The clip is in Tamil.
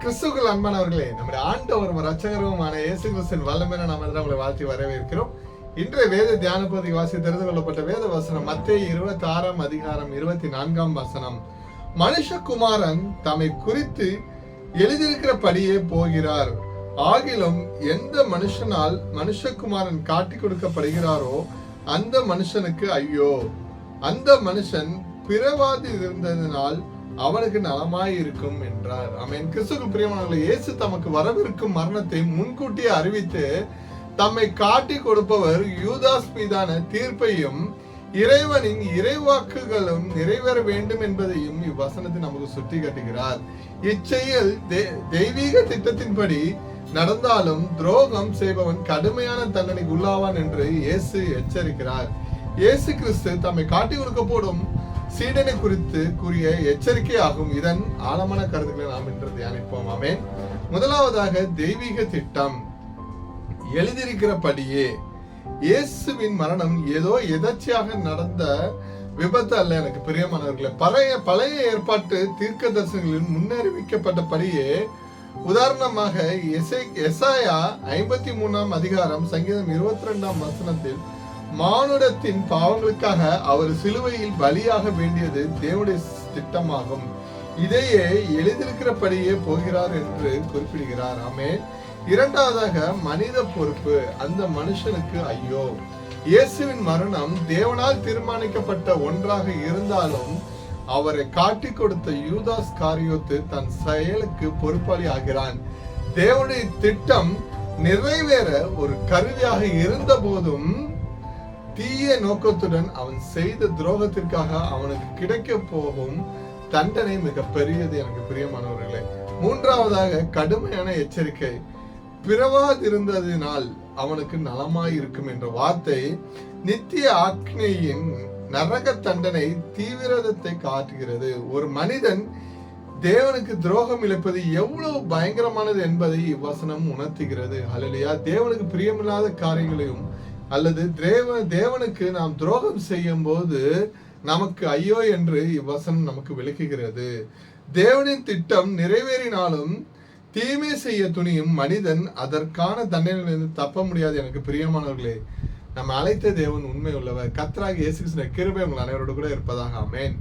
கிறிஸ்துவுக்குள் அன்பானவர்களே, நம்முடைய ஆண்டவரும் இரட்சகருமான இயேசு கிறிஸ்துவின் வல்லமையான நாமத்தில் உங்களை வாழ்த்தி வரவேற்கிறோம். இன்றைய வேத தியான பகுதிக்கு வாசி தெரிந்து கொள்ளப்பட்ட வேத வசனம் மத்தேயு 26 அதிகாரம் 24 வசனம். மனுஷகுமாரன் தம்மை குறித்து எழுதியிருக்கிறபடியே போகிறார். ஆகிலும் எந்த மனுஷனால் மனுஷகுமாரன் காட்டி கொடுக்கப்படுகிறாரோ அந்த மனுஷனுக்கு ஐயோ, அந்த மனுஷன் பிறவாதி இருந்ததினால் அவனுக்கு நலமாய் இருக்கும் என்றார். ஆமென். கிறிஸ்துவுக்குள் பிரியமானவர்களே, இயேசு தமக்கு வரவிருக்கும் மரணத்தை முன்கூட்டியே அறிவித்து தம்மை காட்டி கொடுப்பவர் யூதாஸ் மீதான தீர்ப்பையும் இறைவனின் இறைவாக்குகளும் நிறைவேற வேண்டும் என்பதையும் இவ்வசனத்தை நமக்கு சுட்டி காட்டுகிறார். இச்செயல் தெய்வீக திட்டத்தின்படி நடந்தாலும் துரோகம் செய்பவன் கடுமையான தண்டனைக்கு உள்ளாவான் என்று இயேசு எச்சரிக்கிறார். இயேசு கிறிஸ்து தம்மை காட்டி கொடுக்க போடும் சீடனை குறித்து கூறிய எச்சரிக்கை ஆகும். இதன் ஆழமான கருத்துக்களை நாம் இன்று தியானிப்போம். ஆமென். முதலாவதாக தெய்வீக திட்டம். எழுதியிருக்கிறபடியே இயேசுவின் மரணம் ஏதோ எதர்ச்சியாக நடந்த விபத்து அல்ல. எனக்கு பிரியமானவர்களே, பழைய ஏற்பாட்டு தீர்க்க தரிசனங்களில் முன்னறிவிக்கப்பட்டபடியே, உதாரணமாக எசாயா 53 அதிகாரம் சங்கீதம் 22 வசனத்தில் மானுடத்தின் பாவங்களுக்காக அவர் சிலுவையில் பலியாக வேண்டியது தேவனுடைய திட்டமாகும். இதையே எழுதியிருக்கிறபடியே போகிறார் என்று குறிப்பிடுகிறார். ஆமென். இரண்டாவதாக மனித பொறுப்பு. அந்த மனுஷனுக்கு ஐயோ. இயேசுவின் மரணம் தேவனால் தீர்மானிக்கப்பட்ட ஒன்றாக இருந்தாலும் அவரை காட்டி கொடுத்த யூதாஸ் காரியோத்து தன் செயலுக்கு பொறுப்பாளி ஆகிறான். தேவனுடைய திட்டம் நிறைவேற ஒரு கருவியாக இருந்த போதும் தீய நோக்கத்துடன் அவன் செய்த துரோகத்திற்காக அவனுக்கு கிடைக்க போகும் தண்டனை மிக பெரியது. எனக்கு பிரியமானவர்களே, மூன்றாவதாக கடுமையான எச்சரிக்கை. பிறவாதிருந்ததினால் அவனுக்கு நலமாய் இருக்கும் என்ற வார்த்தை நித்திய ஆக்னையின் நரக தண்டனை தீவிரத்தை காட்டுகிறது. ஒரு மனிதன் தேவனுக்கு துரோகம் இழைப்பது எவ்வளவு பயங்கரமானது என்பதை இவ்வசனம் உணர்த்துகிறது. ஹல்லேலூயா. தேவனுக்கு பிரியமில்லாத காரியங்களையும் அல்லது தேவனுக்கு நாம் துரோகம் செய்யும் போது நமக்கு ஐயோ என்று இவ்வசனம் நமக்கு விளக்குகிறது. தேவனின் திட்டம் நிறைவேறினாலும் தீமை செய்ய துணியும் மனிதன் அதற்கான தண்டனையிலிருந்து தப்ப முடியாது. எனக்கு பிரியமானவர்களே, நம்ம அழைத்த தேவன் உண்மை உள்ளவர். கர்த்தராகிய இயேசு கிறிஸ்துவின் கிருபை உங்கள் அனைவரோடு கூட இருப்பதாக. ஆமென்.